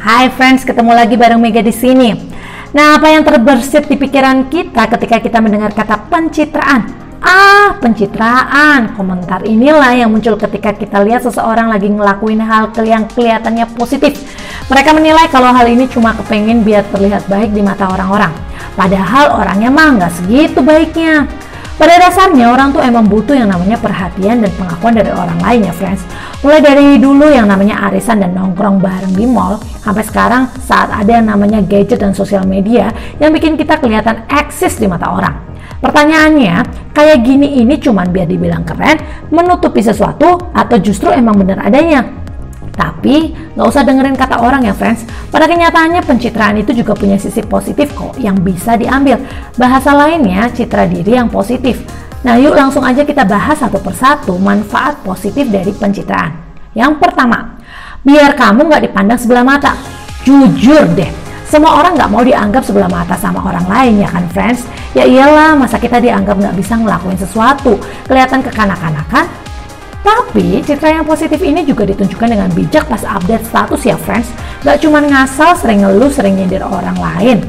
Hai friends, ketemu lagi bareng Mega di sini. Nah, apa yang terbersit di pikiran kita ketika kita mendengar kata pencitraan? Pencitraan. Komentar inilah yang muncul ketika kita lihat seseorang lagi ngelakuin hal yang kelihatannya positif. Mereka menilai kalau hal ini cuma kepengen biar terlihat baik di mata orang-orang. Padahal orangnya mah nggak segitu baiknya. Pada dasarnya orang tuh emang butuh yang namanya perhatian dan pengakuan dari orang lain ya friends. Mulai dari dulu yang namanya arisan dan nongkrong bareng di mall, sampai sekarang saat ada yang namanya gadget dan sosial media yang bikin kita kelihatan eksis di mata orang. Pertanyaannya, kayak gini ini cuman biar dibilang keren, menutupi sesuatu, atau justru emang bener adanya? Tapi nggak usah dengerin kata orang ya friends. Pada kenyataannya pencitraan itu juga punya sisi positif kok yang bisa diambil. Bahasa lainnya citra diri yang positif. Nah yuk langsung aja kita bahas satu persatu manfaat positif dari pencitraan. Yang pertama, biar kamu nggak dipandang sebelah mata. Jujur deh, semua orang nggak mau dianggap sebelah mata sama orang lain ya kan friends. Ya iyalah, masa kita dianggap nggak bisa ngelakuin sesuatu, kelihatan kekanak-kanakan. Tapi citra yang positif ini juga ditunjukkan dengan bijak pas update status ya friends. Gak cuma ngasal, sering ngeluh, sering nyindir orang lain.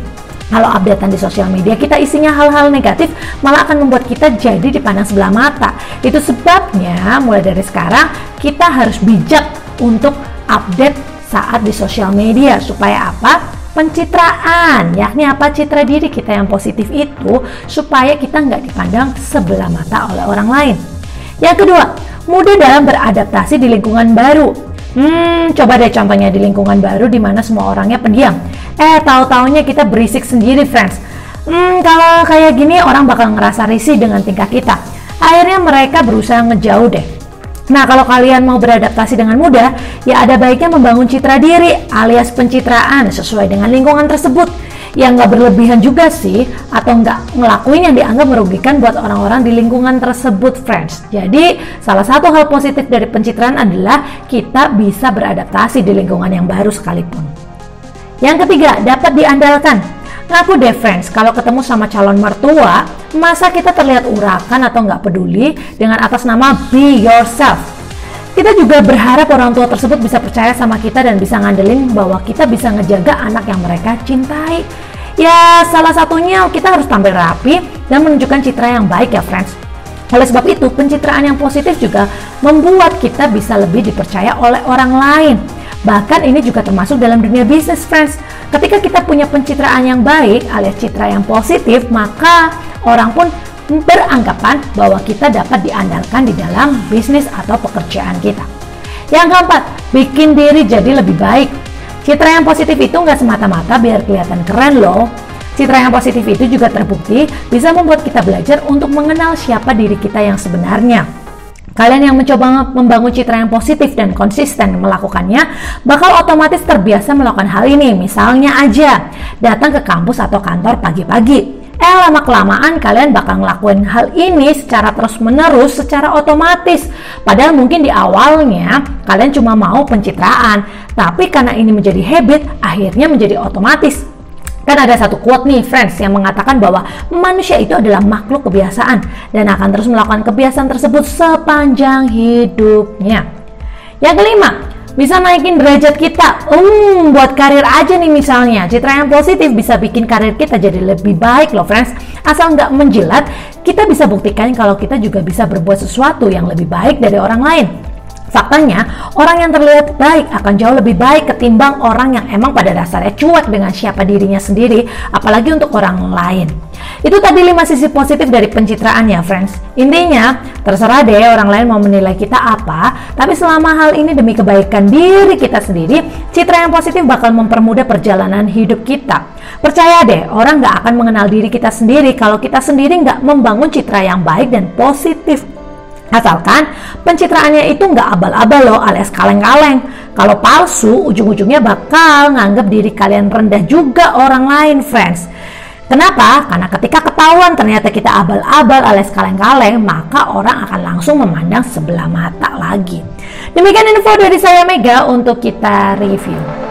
Kalau updatean di sosial media kita isinya hal-hal negatif, malah akan membuat kita jadi dipandang sebelah mata. Itu sebabnya mulai dari sekarang kita harus bijak untuk update saat di sosial media. Supaya apa? Pencitraan, yakni apa, citra diri kita yang positif itu supaya kita nggak dipandang sebelah mata oleh orang lain. Yang kedua, mudah dalam beradaptasi di lingkungan baru. Coba deh contohnya di lingkungan baru di mana semua orangnya pendiam. Tahu-taunya kita berisik sendiri, friends. Kalau kayak gini orang bakal ngerasa risih dengan tingkah kita. Akhirnya mereka berusaha ngejauh deh. Nah, kalau kalian mau beradaptasi dengan mudah, ya ada baiknya membangun citra diri alias pencitraan sesuai dengan lingkungan tersebut. Yang nggak berlebihan juga sih, atau nggak ngelakuin yang dianggap merugikan buat orang-orang di lingkungan tersebut friends. Jadi salah satu hal positif dari pencitraan adalah kita bisa beradaptasi di lingkungan yang baru sekalipun. Yang ketiga, dapat diandalkan. Ngaku deh friends, kalau ketemu sama calon mertua, masa kita terlihat urakan atau nggak peduli dengan atas nama be yourself. Kita juga berharap orang tua tersebut bisa percaya sama kita dan bisa ngandelin bahwa kita bisa ngejaga anak yang mereka cintai. Ya, salah satunya kita harus tampil rapi dan menunjukkan citra yang baik ya friends. Oleh sebab itu, pencitraan yang positif juga membuat kita bisa lebih dipercaya oleh orang lain. Bahkan ini juga termasuk dalam dunia bisnis friends. Ketika kita punya pencitraan yang baik alias citra yang positif, maka orang pun beranggapan bahwa kita dapat diandalkan di dalam bisnis atau pekerjaan kita. Yang keempat, bikin diri jadi lebih baik. Citra yang positif itu nggak semata-mata biar kelihatan keren loh. Citra yang positif itu juga terbukti bisa membuat kita belajar untuk mengenal siapa diri kita yang sebenarnya. Kalian yang mencoba membangun citra yang positif dan konsisten melakukannya, bakal otomatis terbiasa melakukan hal ini. Misalnya aja, datang ke kampus atau kantor pagi-pagi. Lama-kelamaan kalian bakal ngelakuin hal ini secara terus-menerus, secara otomatis. Padahal mungkin di awalnya kalian cuma mau pencitraan, tapi karena ini menjadi habit, akhirnya menjadi otomatis. Kan ada satu quote nih friends yang mengatakan bahwa manusia itu adalah makhluk kebiasaan dan akan terus melakukan kebiasaan tersebut sepanjang hidupnya. Yang kelima, bisa naikin derajat kita. Buat karir aja nih misalnya, citra yang positif bisa bikin karir kita jadi lebih baik loh friends. Asal nggak menjilat, kita bisa buktikan kalau kita juga bisa berbuat sesuatu yang lebih baik dari orang lain. Faktanya, orang yang terlihat baik akan jauh lebih baik ketimbang orang yang emang pada dasarnya cuek dengan siapa dirinya sendiri, apalagi untuk orang lain. Itu tadi 5 sisi positif dari pencitraan ya friends. Intinya, terserah deh orang lain mau menilai kita apa, tapi selama hal ini demi kebaikan diri kita sendiri, citra yang positif bakal mempermudah perjalanan hidup kita. Percaya deh, orang nggak akan mengenal diri kita sendiri kalau kita sendiri nggak membangun citra yang baik dan positif. Asalkan pencitraannya itu nggak abal-abal loh alias kaleng-kaleng. Kalau palsu, ujung-ujungnya bakal nganggap diri kalian rendah juga orang lain friends. Kenapa? Karena ketika ketahuan ternyata kita abal-abal alias kaleng-kaleng, maka orang akan langsung memandang sebelah mata lagi. Demikian info dari saya Mega untuk kita review.